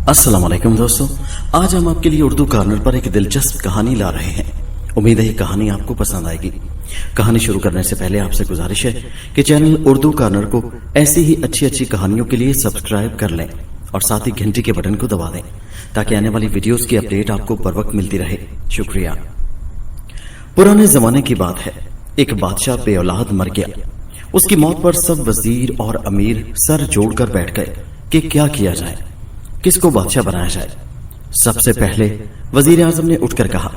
अस्सलाम वालेकुम दोस्तों, आज हम आपके लिए उर्दू कॉर्नर पर एक दिलचस्प कहानी ला रहे हैं। उम्मीद है ये कहानी आपको पसंद आएगी। कहानी शुरू करने से पहले आपसे गुजारिश है कि चैनल उर्दू कॉर्नर को ऐसी ही अच्छी कहानियों के लिए सब्सक्राइब कर लें और साथ ही घंटी के बटन को दबा दें ताकि आने वाली वीडियोस की अपडेट आपको बर वक्त मिलती रहे। शुक्रिया। पुराने जमाने की बात है, एक बादशाह बे औलाद मर गया। उसकी मौत पर सब वजीर और अमीर सर जोड़कर बैठ गए कि क्या किया जाए, किसको बादशाह बनाया जाए। सबसे पहले वजीर आजम ने उठकर कहा,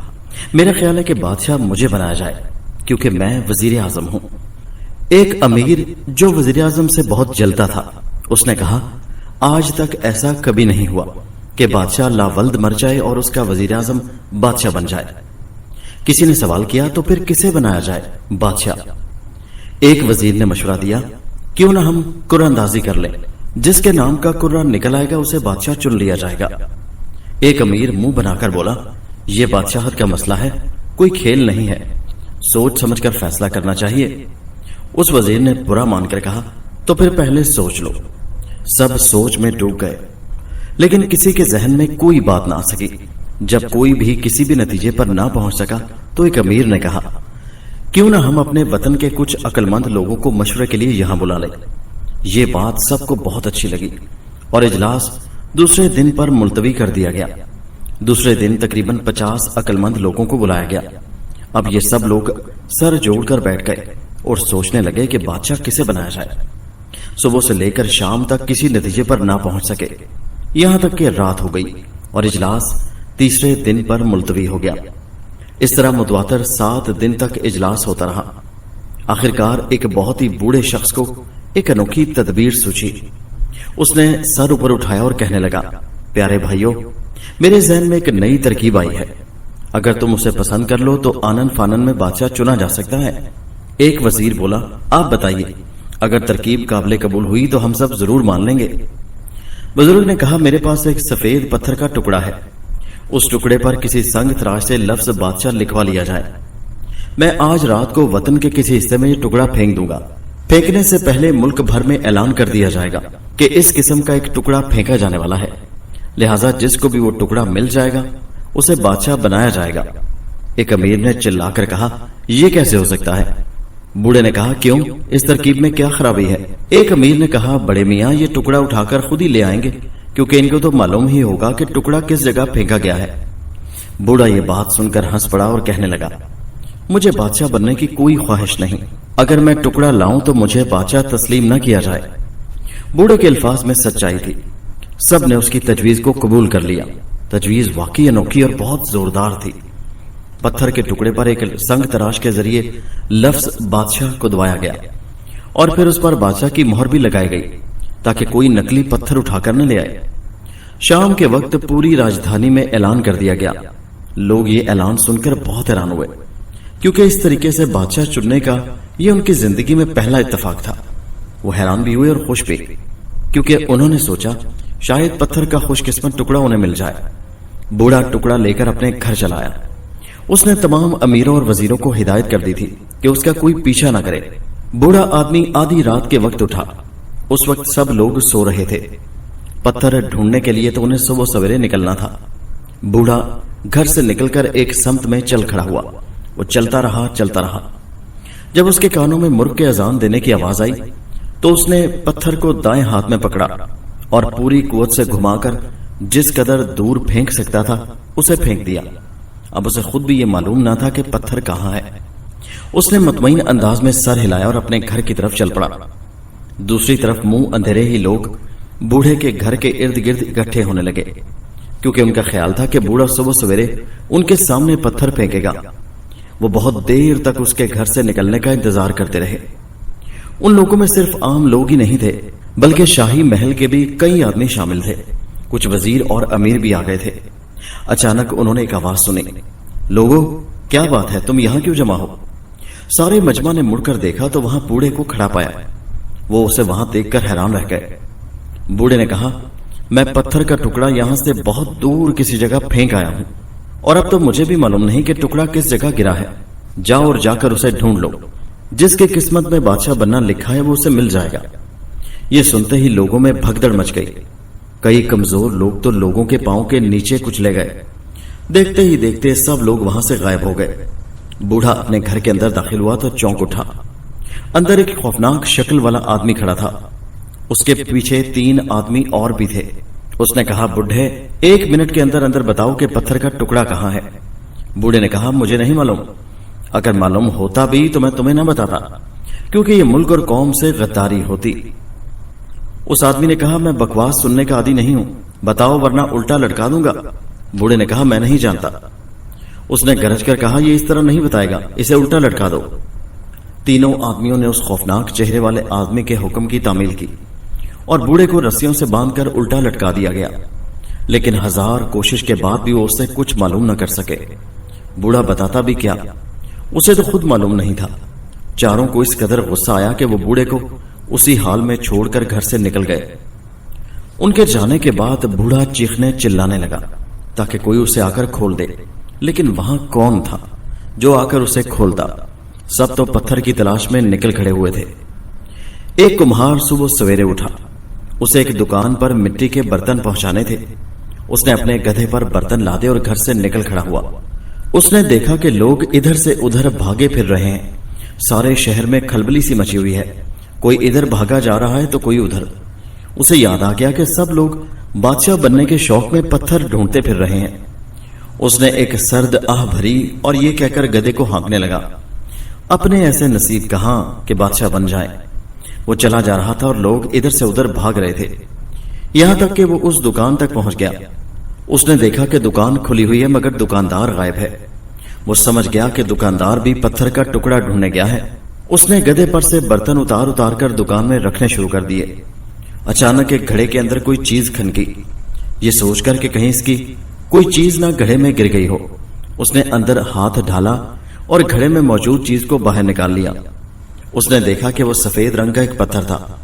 मेरा ख्याल है कि बादशाह मुझे बनाया जाए क्योंकि मैं वजीर आजम हूं। एक अमीर जो वजीर आजम से बहुत जलता था, उसने कहा, आज तक ऐसा कभी नहीं हुआ कि बादशाह लावल्द मर जाए और उसका वजीर आजम बादशाह बन जाए। किसी ने सवाल किया, तो फिर किसे बनाया जाए बादशाह। एक वजीर ने मशवरा दिया, क्यों ना हम कुरानंदाजी कर लें, जिसके नाम का कुरान निकल आएगा उसे बादशाह चुन लिया जाएगा। एक अमीर मुंह बनाकर बोला, यह बादशाहत का मसला है, कोई खेल नहीं है, सोच समझकर फैसला करना चाहिए। उस वजीर ने बुरा मानकर कहा, तो फिर पहले सोच लो। सब सोच में डूब गए, लेकिन किसी के जहन में कोई बात ना आ सकी। जब कोई भी किसी भी नतीजे पर ना पहुंच सका तो एक अमीर ने कहा, क्यों ना हम अपने वतन के कुछ अक्लमंद लोगों को मशवरे के लिए यहां बुला लें। ये बात सबको बहुत अच्छी लगी और इजलास दूसरे दिन पर मुलतवी कर दिया गया। दूसरे दिन तकरीबन 50 अक्लमंद लोगों को बुलाया गया। अब ये सब लोग सर जोड़कर बैठ गए और सोचने लगे कि बादशाह किसे बनाया जाए। सुबह से लेकर शाम तक किसी नतीजे पर ना पहुंच सके, यहां तक कि रात हो गई और इजलास तीसरे दिन पर मुलतवी हो गया। इस तरह मुतवातर 7 दिन तक इजलास होता रहा। आखिरकार एक बहुत ही बूढ़े शख्स को एक अनोखी तदबीर सूझी। उसने सर ऊपर उठाया और कहने लगा, प्यारे भाइयों, मेरे जहन में एक नई तरकीब आई है। अगर तुम उसे पसंद कर लो तो आनन फानन में बादशाह चुना जा सकता है। एक वजीर बोला, आप बताइए, अगर तरकीब काबिल कबूल हुई तो हम सब जरूर मान लेंगे। बुजुर्ग ने कहा, मेरे पास एक सफेद पत्थर का टुकड़ा है, उस टुकड़े पर किसी संग तराश से लफ्ज बादशाह लिखवा लिया जाए। मैं आज रात को वतन के किसी हिस्से में ये टुकड़ा फेंक दूंगा। फेंकने से पहले मुल्क भर में ऐलान कर दिया जाएगा कि इस किस्म का एक टुकड़ा फेंका जाने वाला है, लिहाजा जिसको भी वो टुकड़ा मिल जाएगा उसे बादशाह बनाया जाएगा। एक अमीर ने चिल्लाकर कहा, यह कैसे हो सकता है? बूढ़े ने कहा, क्यों, इस तरकीब में क्या खराबी है? एक अमीर ने कहा, बड़े मियाँ, ये टुकड़ा उठाकर खुद ही ले आएंगे क्योंकि इनको तो मालूम ही होगा कि टुकड़ा किस जगह फेंका गया है। बूढ़ा ये बात सुनकर हंस पड़ा और कहने लगा, मुझे बादशाह बनने की कोई ख्वाहिश नहीं। अगर मैं टुकड़ा लाऊं तो मुझे बादशाह तस्लीम न किया जाए। बूढ़े के अल्फाज में सच्चाई थी। सब ने उसकी तजवीज को कबूल कर लिया। तजवीज वाकई अनोखी और बहुत जोरदार थी। पत्थर के टुकड़े पर एक संग तराश के जरिए लफ्ज बादशाह को दबाया गया और फिर उस पर बादशाह की मोहर भी लगाई गई ताकि कोई नकली पत्थर उठाकर न ले आए। शाम के वक्त पूरी राजधानी में ऐलान कर दिया गया। लोग ये ऐलान सुनकर बहुत हैरान हुए क्योंकि इस तरीके से बादशाह चुनने का ये उनकी जिंदगी में पहला इत्तेफाक था। वो हैरान भी हुए और खुश भी, क्योंकि उन्होंने सोचा शायद पत्थर का खुशकिस्मत टुकड़ा उन्हें मिल जाए। बूढ़ा टुकड़ा लेकर अपने घर चला आया। उसने तमाम अमीरों और वजीरों को हिदायत कर दी थी कि उसका कोई पीछा ना करे। बूढ़ा आदमी आधी रात के वक्त उठा। उस वक्त सब लोग सो रहे थे। पत्थर ढूंढने के लिए तो उन्हें सुबह सवेरे निकलना था। बूढ़ा घर से निकलकर एक समत में चल खड़ा हुआ। वो चलता रहा। जब उसके कानों में मुर्ग के अजान देने की आवाज आई तो उसने पत्थर को दाएं हाथ में पकड़ा और पूरी कुव्वत से घुमाकर जिस कदर दूर फेंक सकता था उसे फेंक दिया। अब उसे खुद भी ये मालूम ना था कि पत्थर कहाँ है। उसने मुतमईन अंदाज में सर हिलाया और अपने घर की तरफ चल पड़ा। दूसरी तरफ मुंह अंधेरे ही लोग बूढ़े के घर के इर्द गिर्द इकट्ठे होने लगे, क्योंकि उनका ख्याल था कि बूढ़ा सुबह सवेरे उनके सामने पत्थर फेंकेगा। वो बहुत देर तक उसके घर से निकलने का इंतजार करते रहे। उन लोगों में सिर्फ आम लोग ही नहीं थे, बल्कि शाही महल के भी कई आदमी शामिल थे। कुछ वजीर और अमीर भी आ गए थे। अचानक उन्होंने एक आवाज सुनी, लोगों, क्या बात है, तुम यहां क्यों जमा हो? सारे मजमा ने मुड़कर देखा तो वहां बूढ़े को खड़ा पाया। वो उसे वहां देखकर हैरान रह गए। बूढ़े ने कहा, मैं पत्थर का टुकड़ा यहां से बहुत दूर किसी जगह फेंक आया हूं और अब तो मुझे भी मालूम नहीं कि टुकड़ा किस जगह गिरा है। जाओ और जाकर उसे ढूंढ लो। जिसके किस्मत में बादशाह बनना लिखा है वो उसे मिल जाएगा। ये सुनते ही लोगों में भगदड़ मच गई। कई कमजोर लोग तो लोगों के पांव के नीचे कुचले गए। देखते ही देखते सब लोग वहां से गायब हो गए। बूढ़ा अपने घर के अंदर दाखिल हुआ तो चौंक उठा। अंदर एक खौफनाक शक्ल वाला आदमी खड़ा था। उसके पीछे 3 आदमी और भी थे। उसने कहा, बुढ़े 1 मिनट के अंदर अंदर बताओ कि पत्थर का टुकड़ा कहां है। बूढ़े ने कहा, मुझे नहीं मालूम। अगर मालूम होता भी तो मैं तुम्हें न बताता, क्योंकि ये मुल्क और कौम से गद्दारी होती। उस आदमी ने कहा, मैं बकवास सुनने का आदी नहीं हूं, बताओ वरना उल्टा लटका दूंगा। बूढ़े ने कहा, मैं नहीं जानता। उसने गरज कर कहा, ये इस तरह नहीं बताएगा, इसे उल्टा लटका दो। तीनों आदमियों ने उस खौफनाक चेहरे वाले आदमी के हुक्म की तामील की और बूढ़े को रस्सियों से बांधकर उल्टा लटका दिया गया। लेकिन 1000 कोशिश के बाद भी वो उससे कुछ मालूम न कर सके। बूढ़ा बताता भी क्या, उसे तो खुद मालूम नहीं था। चारों को इस कदर गुस्सा आया कि वो बूढ़े को उसी हाल में छोड़कर घर से निकल गए। उनके जाने के बाद बूढ़ा चीखने चिल्लाने लगा ताकि कोई उसे आकर खोल दे, लेकिन वहां कौन था जो आकर उसे खोलता। सब तो पत्थर की तलाश में निकल खड़े हुए थे। एक कुम्हार सुबह सवेरे उठा। उसे एक दुकान पर मिट्टी के बर्तन पहुंचाने थे। उसने अपने गधे पर बर्तन लादे और घर से निकल खड़ा हुआ। उसने देखा कि लोग इधर से उधर भागे फिर रहे हैं। सारे शहर में खलबली सी मची हुई है। कोई इधर भागा जा रहा है तो कोई उधर। उसे याद आ गया कि सब लोग बादशाह बनने के शौक में पत्थर ढूंढते फिर रहे हैं। उसने एक सर्द आह भरी और ये कहकर गधे को हाँकने लगा, अपने ऐसे नसीब कहां कि बादशाह बन जाए। वो चला जा रहा था और लोग इधर से उधर भाग रहे थे, यहां तक कि वो उस दुकान तक पहुंच गया। उसने देखा कि दुकान खुली हुई है मगर दुकानदार गायब है। वो समझ गया कि दुकानदार भी पत्थर का टुकड़ा ढूंढने गया है। उसने गधे पर से बर्तन उतार उतार कर दुकान में रखने शुरू कर दिए। अचानक एक घड़े के अंदर कोई चीज खनकी। ये सोचकर कि कहीं इसकी कोई चीज ना घड़े में गिर गई हो, उसने अंदर हाथ ढाला और घड़े में मौजूद चीज को बाहर निकाल लिया। उसने देखा कि वो सफेद रंग का एक पत्थर था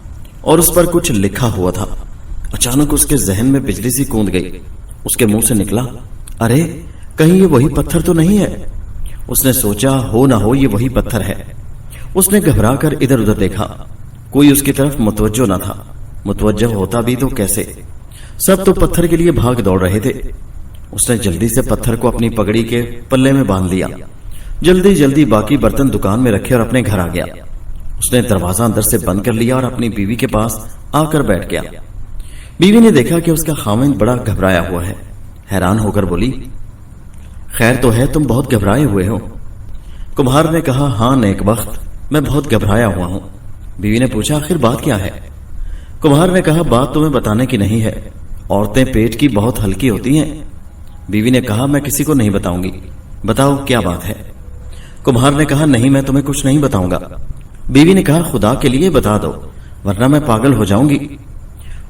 और उस पर कुछ लिखा हुआ था। अचानक उसके जहन में बिजली सी कूद गई। उसके मुंह से निकला, अरे कहीं ये वही पत्थर तो नहीं है। उसने सोचा, हो ना हो ये वही पत्थर है। उसने घबरा कर इधर उधर देखा, कोई उसकी तरफ मुतवज्जो न था। मुतवज्जो होता भी तो कैसे, सब तो पत्थर के लिए भाग दौड़ रहे थे। उसने जल्दी से पत्थर को अपनी पगड़ी के पल्ले में बांध लिया। जल्दी जल्दी बाकी बर्तन दुकान में रखे और अपने घर आ गया। उसने दरवाजा अंदर से बंद कर लिया और अपनी बीवी के पास आकर बैठ गया। बीवी ने देखा कि उसका खामिंद बड़ा घबराया हुआ है। हैरान होकर बोली, खैर तो है, तुम बहुत घबराए हुए हो। कुम्हार ने कहा, हाँ नेक वक्त, मैं बहुत घबराया हुआ हूं। बीवी ने पूछा, आखिर बात क्या है? कुम्हार ने कहा, बात तुम्हें बताने की नहीं है, औरतें पेट की बहुत हल्की होती हैं। बीवी ने कहा, मैं किसी को नहीं बताऊंगी, बताओ क्या बात है? कुम्हार ने कहा, नहीं मैं तुम्हें कुछ नहीं बताऊंगा। बीवी ने कहा, खुदा के लिए बता दो वरना मैं पागल हो जाऊंगी।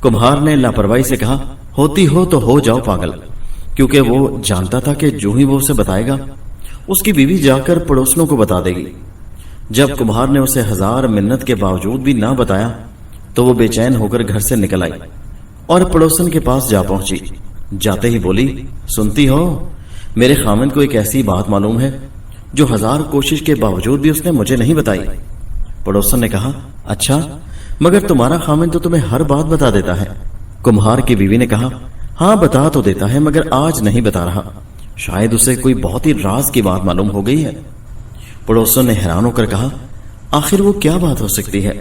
कुम्हार ने लापरवाही से कहा, होती हो तो हो जाओ पागल, क्योंकि वो जानता था कि जो ही वो उसे बताएगा उसकी बीवी जाकर पड़ोसनों को बता देगी। जब कुम्हार ने उसे 1000 मिन्नत के बावजूद भी ना बताया तो वो बेचैन होकर घर से निकल आई और पड़ोसन के पास जा पहुंची। जाते ही बोली, सुनती हो, मेरे खामिंद को एक ऐसी बात मालूम है जो 1000 कोशिश के बावजूद भी उसने मुझे नहीं बताई। पड़ोसन ने कहा, अच्छा, मगर तुम्हारा खामिंद तो तुम्हें हर बात बता देता है। कुम्हार की बीवी ने कहा, हाँ बता तो देता है मगर आज नहीं बता रहा, शायद उसे कोई बहुत ही राज की बात मालूम हो गई है। पड़ोसन ने हैरान होकर कहा, आखिर वो क्या बात हो सकती है?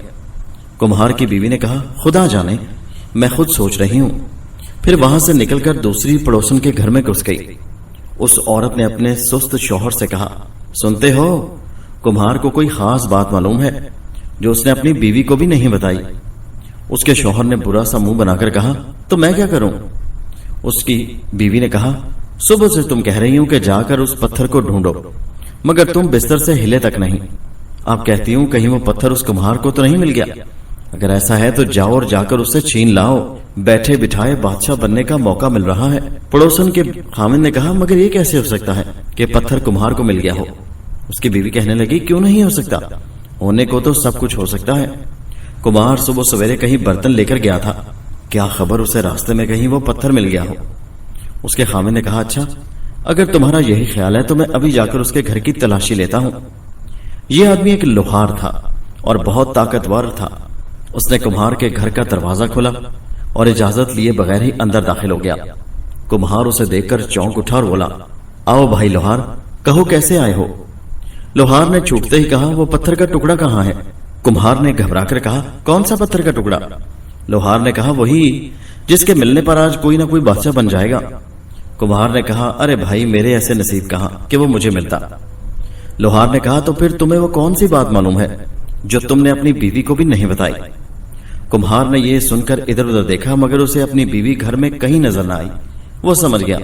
कुम्हार की बीवी ने कहा, खुदा जाने, मैं खुद सोच रही हूं। फिर वहां से निकलकर दूसरी पड़ोसन के घर में घुस गई। उस औरत ने अपने सुस्त शौहर से कहा, सुनते हो, कुम्हार को कोई खास बात मालूम है जो उसने अपनी बीवी को भी नहीं बताई। उसके शौहर ने बुरा सा मुंह बनाकर कहा, तो मैं क्या करूं? उसकी बीवी ने कहा, सुबह से तुम कह रही हूं कि जाकर उस पत्थर को ढूंढो, मगर तुम बिस्तर से हिले तक नहीं। आप कहती हूं कहीं वो पत्थर उस कुम्हार को तो नहीं मिल गया? अगर ऐसा है तो जाओ और जाकर उससे छीन लाओ, बैठे बिठाए बादशाह बनने का मौका मिल रहा है। पड़ोसन के खामिंद ने कहा, मगर ये कैसे हो सकता है कि पत्थर कुम्हार को मिल गया हो? उसकी बीवी कहने लगी, क्यों नहीं हो सकता, होने को तो सब कुछ हो सकता है। कुम्हार सुबह सवेरे कहीं बर्तन लेकर गया था, क्या खबर उसे रास्ते में कहीं वो पत्थर मिल गया हो। उसके खामिंद ने कहा, अच्छा, अगर तुम्हारा यही ख्याल है तो मैं अभी जाकर उसके घर की तलाशी लेता हूं। यह आदमी एक लोहार था और बहुत ताकतवर था। उसने कुम्हार के घर का दरवाजा खोला और इजाजत लिए बगैर ही अंदर दाखिल हो गया। कुम्हार उसे देखकर चौंक उठा और बोला, आओ भाई लोहार, कहो कैसे आए हो। लोहार ने छूटते ही कहा, वो पत्थर का टुकड़ा कहाँ है। कुम्हार ने घबराकर कहा, कौन सा पत्थर का टुकड़ा। लोहार ने कहा, वही जिसके मिलने पर आज कोई ना कोई बादशाह बन जाएगा। कुम्हार ने कहा, अरे भाई मेरे ऐसे नसीब कहाँ कि वो मुझे मिलता। लोहार ने कहा, तो फिर तुम्हें वो कौन सी बात मालूम है जो तुमने अपनी बीवी को भी नहीं बताई। कुम्हार ने यह सुनकर इधर उधर देखा, मगर उसे अपनी बीवी घर में कहीं नजर न आई। वो समझ गया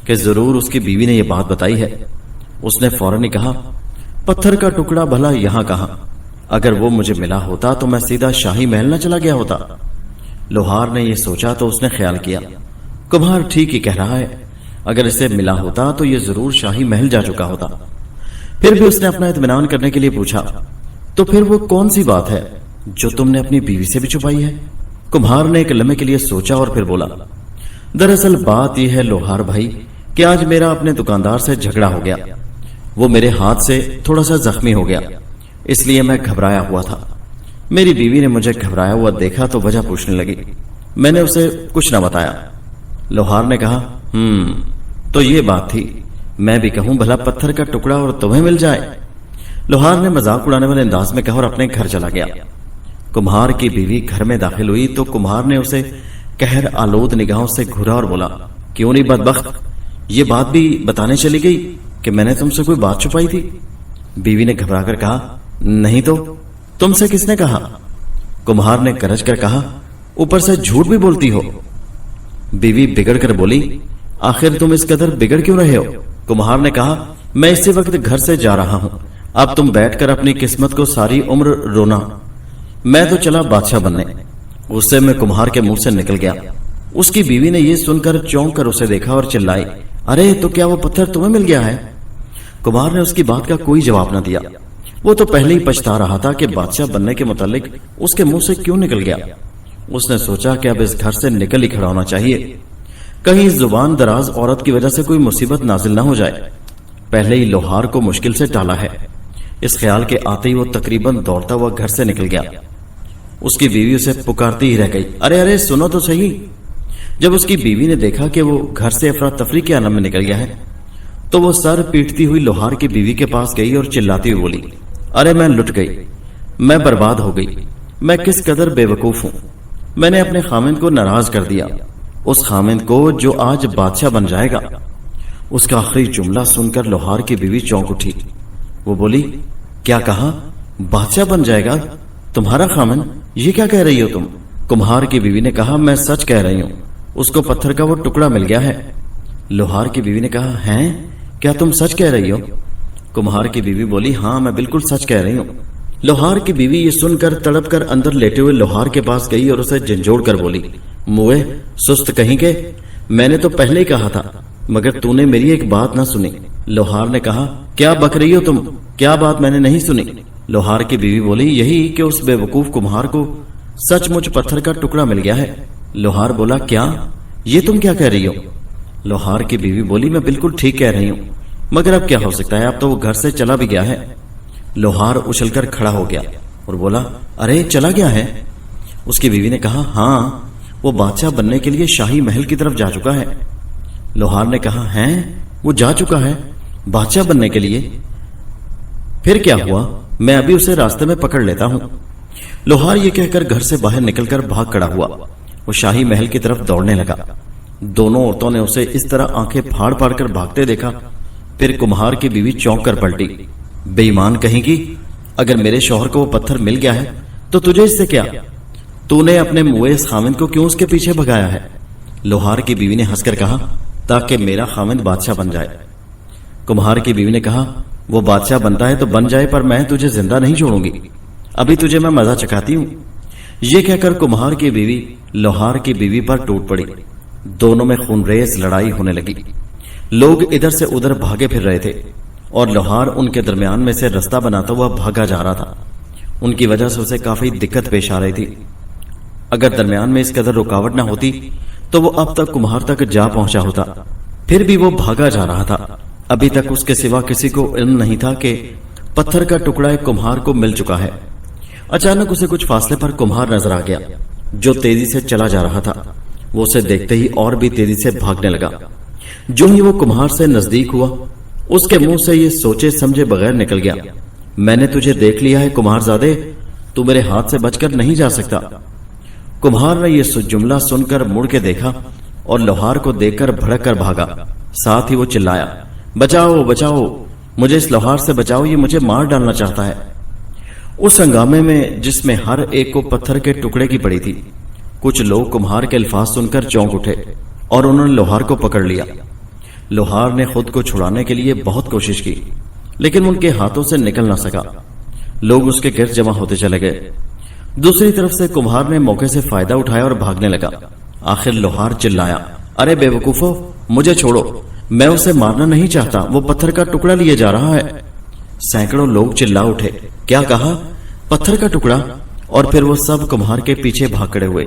कि जरूर उसकी बीवी ने यह बात बताई है। उसने फौरन ही कहा, पत्थर का टुकड़ा भला यहां कहां? अगर वो मुझे मिला होता तो मैं सीधा शाही महल न चला गया होता। लोहार ने यह सोचा तो उसने ख्याल किया, कुम्हार ठीक ही कह रहा है, अगर इसे मिला होता तो ये जरूर शाही महल जा चुका होता। फिर भी उसने अपना इत्मीनान करने के लिए पूछा, तो फिर वो कौन सी बात है जो तुमने अपनी बीवी से भी छुपाई है। कुम्हार ने एक लम्हे के लिए सोचा और फिर बोला, दरअसल बात यह है लोहार भाई कि आज मेरा अपने दुकानदार से झगड़ा हो गया। वो मेरे हाथ से थोड़ा सा जख्मी हो गया, इसलिए मैं घबराया हुआ था। मेरी बीवी ने मुझे घबराया हुआ देखा तो वजह पूछने लगी। मैंने उसे कुछ न बताया। लोहार ने कहा, तो ये बात थी। मैं भी कहूं भला पत्थर का टुकड़ा और तुम्हें मिल जाए। लोहार ने मजाक उड़ाने वाले अंदाज में कहा और अपने घर चला गया। कुम्हार की बीवी घर में दाखिल हुई तो कुम्हार ने उसे कहर आलोद निगाहों से घूरा और बोला, क्यों नहीं बदबख्त, ये बात भी बताने चली गई कि मैंने तुमसे कोई बात छुपाई थी। बीवी ने घबराकर कहा, नहीं तो तुमसे किसने कहा। कुम्हार ने गरज कर कहा, ऊपर से झूठ भी बोलती हो। बीवी बिगड़ कर बोली, आखिर तुम इस कदर बिगड़ क्यों रहे हो। कुम्हार ने कहा, मैं इसी वक्त घर से जा रहा हूं, अब तुम बैठकर अपनी किस्मत को सारी उम्र रोना। मैं तो चला बादशाह बनने। गुस्से में कुम्हार के मुंह से निकल गया। उसकी बीवी ने यह सुनकर चौंक कर उसे देखा और चिल्लाई, अरे तो क्या वो पत्थर तुम्हें मिल गया है। कुम्हार ने उसकी बात का कोई जवाब न दिया। वो तो पहले ही पछता रहा था कि बादशाह बनने के मुतालिक उसके मुंह से क्यों निकल गया। उसने सोचा कि अब इस घर से निकल ही खड़ा होना चाहिए, कहीं इस जुबान दराज औरत की वजह से कोई मुसीबत नाजिल न हो जाए। पहले ही लोहार को मुश्किल से टाला है। इस ख्याल के आते ही वो तकरीबन दौड़ता हुआ घर से निकल गया। उसकी बीवी उसे पुकारती ही रह गई, अरे अरे सुनो तो सही। जब उसकी बीवी ने देखा कि वो घर से अफरा तफरी के आलम में निकल गया है तो वो सर पीटती हुई लोहार की बीवी के पास गई और चिल्लाती हुई बोली, अरे मैं लुट गई, मैं बर्बाद हो गई, मैं किस कदर बेवकूफ हूं। मैंने अपने खामिंद को नाराज कर दिया, उस खामिंद को जो आज बादशाह बन जाएगा। उसका आखिरी जुमला सुनकर लोहार की बीवी चौंक उठी। वो बोली, क्या कहा, बादशाह बन जाएगा तुम्हारा खामिंद, ये क्या कह रही हो तुम। कुम्हार की बीवी ने कहा, मैं सच कह रही हूं, उसको पत्थर का वो टुकड़ा मिल गया है। लोहार की बीवी ने कहा, हैं, क्या तुम सच कह रही हो। कुम्हार की बीवी बोली, हाँ मैं बिल्कुल सच कह रही हूं। लोहार की बीवी ये सुनकर तड़प कर अंदर लेटे हुए लोहार के पास गई और उसे झंझोड़ कर बोली, मुए सुस्त कहीं के, मैंने तो पहले ही कहा था मगर तूने मेरी एक बात ना सुनी। लोहार ने कहा, क्या बक रही हो तुम, क्या बात मैंने नहीं सुनी। लोहार की बीवी बोली, यही कि उस बेवकूफ कुम्हार को सचमुच पत्थर का टुकड़ा मिल गया है। लोहार बोला, क्या, ये तुम क्या कह रही हो। लोहार की बीवी बोली, मैं बिल्कुल ठीक कह रही हूं, मगर अब क्या हो सकता है, अब तो वो घर से चला भी गया है। लोहार उछलकर खड़ा हो गया और बोला, अरे चला गया है। उसकी बीवी ने कहा, हाँ वो बादशाह बनने के लिए शाही महल की तरफ जा चुका है। लोहार ने कहा, हैं, वो जा चुका है बादशाह बनने के लिए, फिर क्या हुआ, मैं अभी उसे रास्ते में पकड़ लेता हूं। लोहार ये कहकर घर से बाहर निकलकर भाग खड़ा हुआ। वो शाही महल की तरफ दौड़ने लगा। दोनों औरतों ने उसे इस तरह आंखें फाड़ फाड़ कर भागते देखा। फिर कुम्हार की बीवी चौंक कर पलटी, बेईमान कहेगी, अगर मेरे शौहर को वो पत्थर मिल गया है तो तुझे इससे क्या, तूने अपने मुए इस खामिंद को क्यों उसके पीछे भगाया है। लोहार की बीवी ने हंसकर कहा, ताकि मेरा खामिंद बादशाह बन जाए। कुम्हार की बीवी ने कहा, वो बादशाह बनता है तो बन जाए, पर मैं तुझे जिंदा नहीं छोड़ूंगी, अभी तुझे मैं मजा चखाती हूं। ये कहकर कुम्हार की बीवी लोहार की बीवी पर टूट पड़ी। दोनों में खूनरेज लड़ाई होने लगी। लोग इधर से उधर भागे फिर रहे थे और लोहार उनके दरमियान में से रास्ता बनाता हुआ भागा जा रहा था। उनकी वजह से उसे काफी दिक्कत पेश आ रही थी। अगर दरमियान में इस कदर रुकावट न होती तो वो अब तक कुम्हार तक जा पहुंचा होता। फिर भी वो भागा जा रहा था। अभी तक उसके सिवा किसी को इल्म नहीं था कि पत्थर का टुकड़ा एक कुम्हार को मिल चुका है। अचानक उसे कुछ फासले पर कुम्हार नजर आ गया। जो तेजी से चला जा रहा था। वो उसे देखते ही और भी तेजी से भागने लगा। जो ही वो कुम्हार से नजदीक हुआ, उसके मुंह से ये सोचे समझे बगैर निकल गया, मैंने तुझे देख लिया है कुम्हारजादे, तू मेरे हाथ से बचकर नहीं जा सकता। कुम्हार ने यह जुमला सुनकर मुड़ के देखा और लोहार को देखकर भड़क कर भागा। साथ ही वो चिल्लाया, बचाओ बचाओ, मुझे इस लोहार से बचाओ, ये मुझे मार डालना चाहता है। उस हंगामे में जिसमें हर एक को पत्थर के टुकड़े की पड़ी थी, कुछ लोग कुम्हार के अल्फाज सुनकर चौंक उठे और उन्होंने लोहार को पकड़ लिया। लोहार ने खुद को छुड़ाने के लिए बहुत कोशिश की, लेकिन उनके हाथों से निकल ना सका। लोग उसके गिर्द जमा होते चले गए। दूसरी तरफ से कुम्हार ने मौके से फायदा उठाया और भागने लगा। आखिर लोहार चिल्लाया, अरे बेवकूफो, मुझे छोड़ो, मैं उसे मारना नहीं चाहता, वो पत्थर का टुकड़ा लिए जा रहा है। सैकड़ों लोग चिल्ला उठे, क्या कहा? पत्थर का टुकड़ा? और फिर वो सब कुम्हार के पीछे भाग खड़े हुए।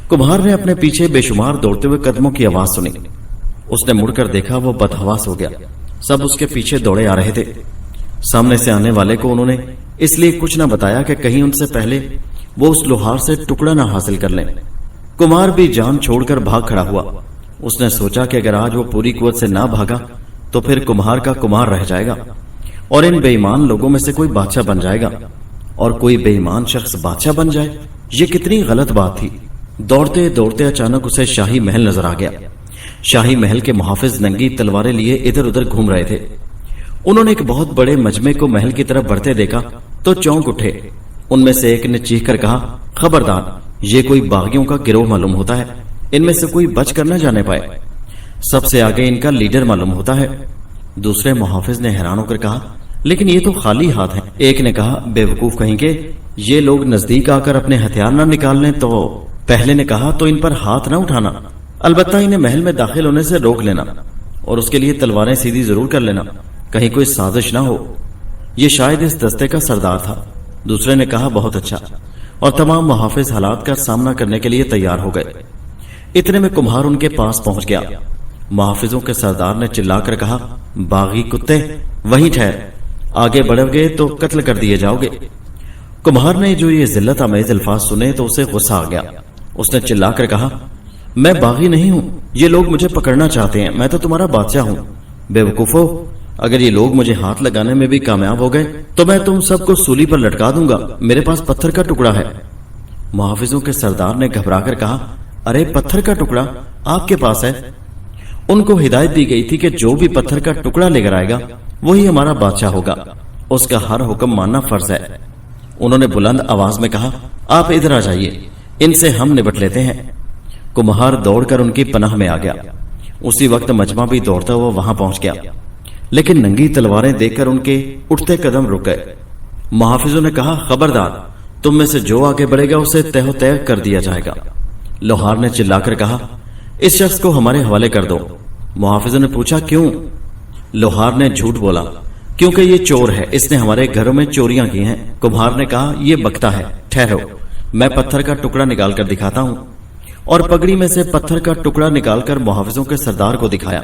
कुम्हार ने अपने पीछे बेशुमार दौड़ते हुए कदमों की आवाज सुनी। उसने मुड़कर देखा, वो बदहवास हो गया। सब उसके पीछे दौड़े आ रहे थे। सामने से आने वाले को उन्होंने इसलिए कुछ न बताया कि कहीं उनसे पहले वो उस लोहार से टुकड़ा ना हासिल कर लें। कुम्हार भी जान छोड़कर भाग खड़ा हुआ। उसने सोचा कि अगर आज वो पूरी कुवत से ना भागा तो फिर कुम्हार का कुम्हार रह जाएगा और इन बेईमान लोगों में से कोई बादशाह बन जाएगा। और कोई बेईमान शख्स बादशाह बन जाए, ये कितनी गलत बात थी। दौड़ते दौड़ते अचानक उसे शाही महल नजर आ गया। शाही महल के मुहाफिज नंगी तलवारें लिए इधर उधर घूम रहे थे। उन्होंने एक बहुत बड़े मजमे को महल की तरफ बढ़ते देखा तो चौंक उठे। उनमें से एक ने चीख कर कहा, खबरदार, ये कोई बागियों का गिरोह मालूम होता है, इनमें से कोई बच कर न जाने पाए। सबसे आगे इनका लीडर मालूम होता है। दूसरे मुहाफिज ने हैरान होकर कहा, लेकिन ये तो खाली हाथ हैं। एक ने कहा, बेवकूफ कहेंगे, ये लोग नजदीक आकर अपने हथियार न निकाल लें तो। पहले ने कहा, तो इन पर हाथ न उठाना, अलबत्ता इन्हें महल में दाखिल होने से रोक लेना और उसके लिए तलवारें सीधी जरूर कर लेना, कहीं कोई साजिश ना हो। ये शायद इस दस्ते का सरदार था। दूसरे ने कहा, बहुत अच्छा। और तमाम मुहाफिज हालात का सामना करने के लिए तैयार हो गए। इतने में कुम्हार उनके पास पहुंच गया। मुहाफिजों के सरदार ने चिल्लाकर कहा, बागी कुत्ते, वहीं ठहर, आगे बढ़ोगे तो कत्ल कर दिए जाओगे। कुम्हार ने जो ये जिल्लत अमेज अल्फाज सुने तो उसे गुस्सा आ गया। उसने चिल्लाकर कहा, मैं बागी नहीं हूं, ये लोग मुझे पकड़ना चाहते हैं, मैं तो तुम्हारा बादशाह हूं। बेवकूफो, अगर ये लोग मुझे हाथ लगाने में भी कामयाब हो गए तो मैं तुम सबको सूली पर लटका दूंगा, मेरे पास पत्थर का टुकड़ा है। मुहाफिजों के सरदार ने घबराकर कहा, अरे पत्थर का टुकड़ा आपके पास है? उनको हिदायत दी गई थी कि जो भी पत्थर का टुकड़ा लेकर आएगा वही हमारा बादशाह होगा, उसका हर हुक्म मानना फर्ज है। उन्होंने बुलंद आवाज में कहा, आप इधर आ जाइए, इनसे हम निपट लेते हैं। कुम्हार दौड़कर उनकी पनाह में आ गया। उसी वक्त मजमा भी दौड़ता हुआ वहां पहुंच गया, लेकिन नंगी तलवारें देखकर उनके उठते कदम रुक गए। मुहाफिजों ने कहा, खबरदार, तुम में से जो आगे बढ़ेगा उसे तय तय कर दिया जाएगा। लोहार ने चिल्लाकर कहा, इस शख्स को हमारे हवाले कर दो। मुहाफिजों ने पूछा, क्यों? लोहार ने झूठ बोला, क्योंकि ये चोर है, इसने हमारे घरों में चोरियां की हैं। कुम्हार ने कहा, ये बकता है, ठहरो, मैं पत्थर का टुकड़ा निकाल कर दिखाता हूं। और पगड़ी में से पत्थर का टुकड़ा निकालकर मुहाफिजों के सरदार को दिखाया।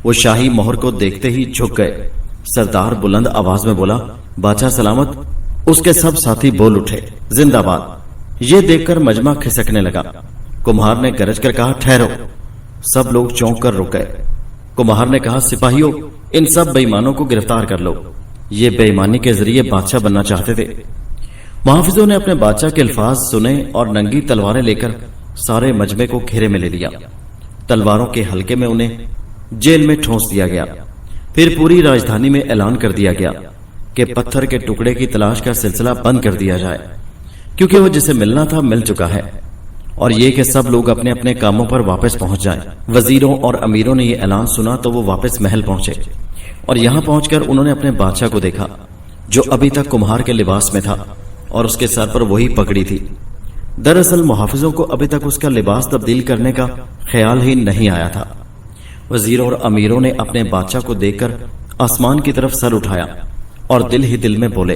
वो शाही मोहर को देखते ही झुक गए। सरदार बुलंद आवाज में बोला, बादशाह सलामत। उसके सब साथी बोल उठे, जिंदाबाद। ये देखकर मजमा खिसकने लगा। कुम्हार ने गरज कर कहा, ठहरो। सब लोग चौंक कर रुक गए। कुम्हार ने कहा, सिपाहियों, इन सब बेईमानों को गिरफ्तार कर लो, ये बेईमानी के जरिए बादशाह बनना चाहते थे। मुहाफिजों ने अपने बादशाह के अल्फाज सुने और नंगी तलवारें लेकर सारे मजमे को घेरे में ले लिया। तलवारों के हल्के में उन्हें जेल में ठोंस दिया गया। फिर पूरी राजधानी में ऐलान कर दिया गया कि पत्थर के टुकड़े की तलाश का सिलसिला बंद कर दिया जाए, क्योंकि वो जिसे मिलना था मिल चुका है, और ये कि सब लोग अपने अपने कामों पर वापस पहुंच जाएं। वजीरों और अमीरों ने यह ऐलान सुना तो वो वापस महल पहुंचे और यहां पहुंचकर उन्होंने अपने बादशाह को देखा, जो अभी तक कुम्हार के लिबास में था और उसके सर पर वही पगड़ी थी। दरअसल मुहाफिजों को अभी तक उसका लिबास तब्दील करने का ख्याल ही नहीं आया था। वजीरों और अमीरों ने अपने बादशाह को देखकर आसमान की तरफ सर उठाया और दिल ही दिल में बोले,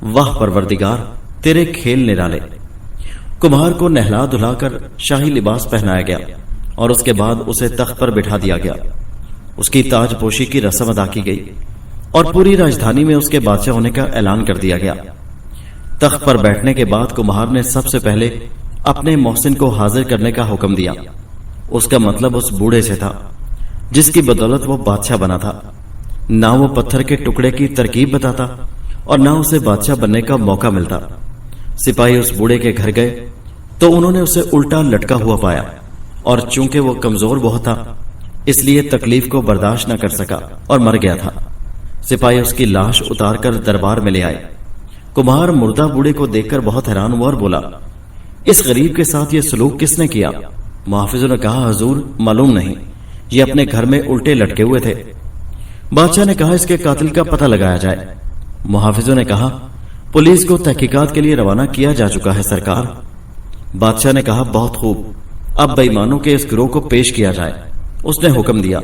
वाह परवरदिगार, तेरे खेल निराले। कुम्हार को नहला धुलाकर शाही लिबास पहनाया गया और उसके बाद उसे तख्त पर बिठा दिया गया। उसकी ताजपोशी की रस्म अदा की गई और पूरी राजधानी में उसके बादशाह होने का ऐलान कर दिया गया। तख्त पर बैठने के बाद कुम्हार ने सबसे पहले अपने मोहसिन को हाजिर करने का हुक्म दिया। उसका मतलब उस बूढ़े से था जिसकी बदौलत वो बादशाह बना था। ना वो पत्थर के टुकड़े की तरकीब बताता और ना उसे बादशाह बनने का मौका मिलता। सिपाही उस बूढ़े के घर गए तो उन्होंने उसे उल्टा लटका हुआ पाया और चूंकि वो कमजोर बहुत था इसलिए तकलीफ को बर्दाश्त न कर सका और मर गया था। सिपाही उसकी लाश उतारकर दरबार में ले आए। कुम्हार मुर्दा बूढ़े को देखकर बहुत हैरान हुआ और बोला, इस गरीब के साथ ये सलूक किसने किया? मुहाफिजों ने कहा, हुजूर मालूम नहीं, ये अपने घर में उल्टे लटके हुए थे। बादशाह ने कहा, इसके कातिल का पता लगाया जाए। मुहाफिजों ने कहा, पुलिस को तहकीकात के लिए रवाना किया जा चुका है सरकार। बादशाह ने कहा, बहुत खूब, अब बेईमानों के इस गिरोह को पेश किया जाए। उसने हुक्म दिया।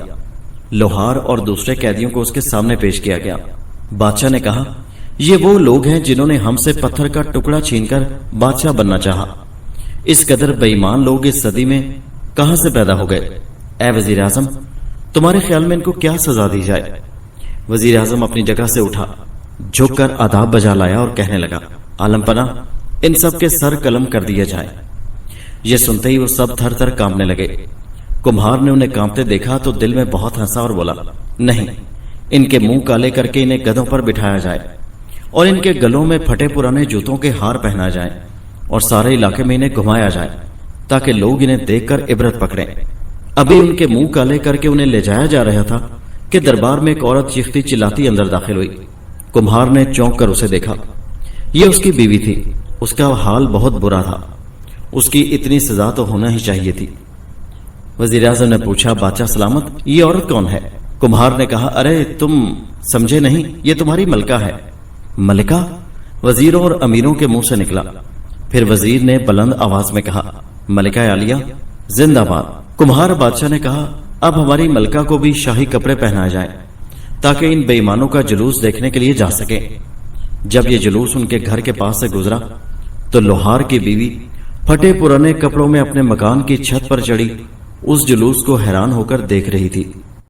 लोहार और दूसरे कैदियों को उसके सामने पेश किया गया। बादशाह ने कहा, ये वो लोग हैं जिन्होंने हमसे पत्थर का टुकड़ा छीनकर बादशाह बनना चाहा। इस कदर बेईमान लोग इस सदी में कहां से पैदा हो गए? ऐ वजीर आजम, तुम्हारे ख्याल में इनको क्या सजा दी जाए? वजीर आजम अपनी जगह से उठा, झुककर आदाब बजा लाया और कहने लगा, आलमपना, इन सब के सर कलम कर दिया जाए। ये सुनते ही वो सब थर थर कांपने लगे। कुम्हार ने उन्हें कांपते देखा तो दिल में बहुत हंसा और बोला, नहीं, इनके मुंह काले करके इन्हें गधों पर बिठाया जाए और इनके गलों में फटे पुराने जूतों के हार पहना जाए और सारे इलाके में इन्हें घुमाया जाए ताकि लोग इन्हें देखकर इबरत पकड़ें। अभी उनके मुंह काले करके उन्हें ले जाया जा रहा था कि दरबार में एक औरत चीखती चिल्लाती अंदर दाखिल हुई। कुम्हार ने चौंक कर उसे देखा। यह उसकी बीवी थी। उसका हाल बहुत बुरा था। उसकी इतनी सजा तो होना ही चाहिए थी। वजीर आज़म ने पूछा, बादशाह सलामत, ये औरत कौन है? कुम्हार ने कहा, अरे तुम समझे नहीं, ये तुम्हारी मलका है। मलिका? वजीरों और अमीरों के मुंह से निकला। फिर वजीर ने बुलंद आवाज में कहा, मलिका आलिया जिंदाबाद। कुम्हार बादशाह ने कहा, अब हमारी मलका को भी शाही कपड़े पहनाए जाए ताकि इन बेईमानों का जुलूस देखने के लिए जा सके। जब ये जुलूस उनके घर के पास से गुजरा तो लोहार की बीवी फटे पुराने कपड़ों में अपने मकान की छत पर चढ़ी उस जुलूस को हैरान होकर देख रही थी।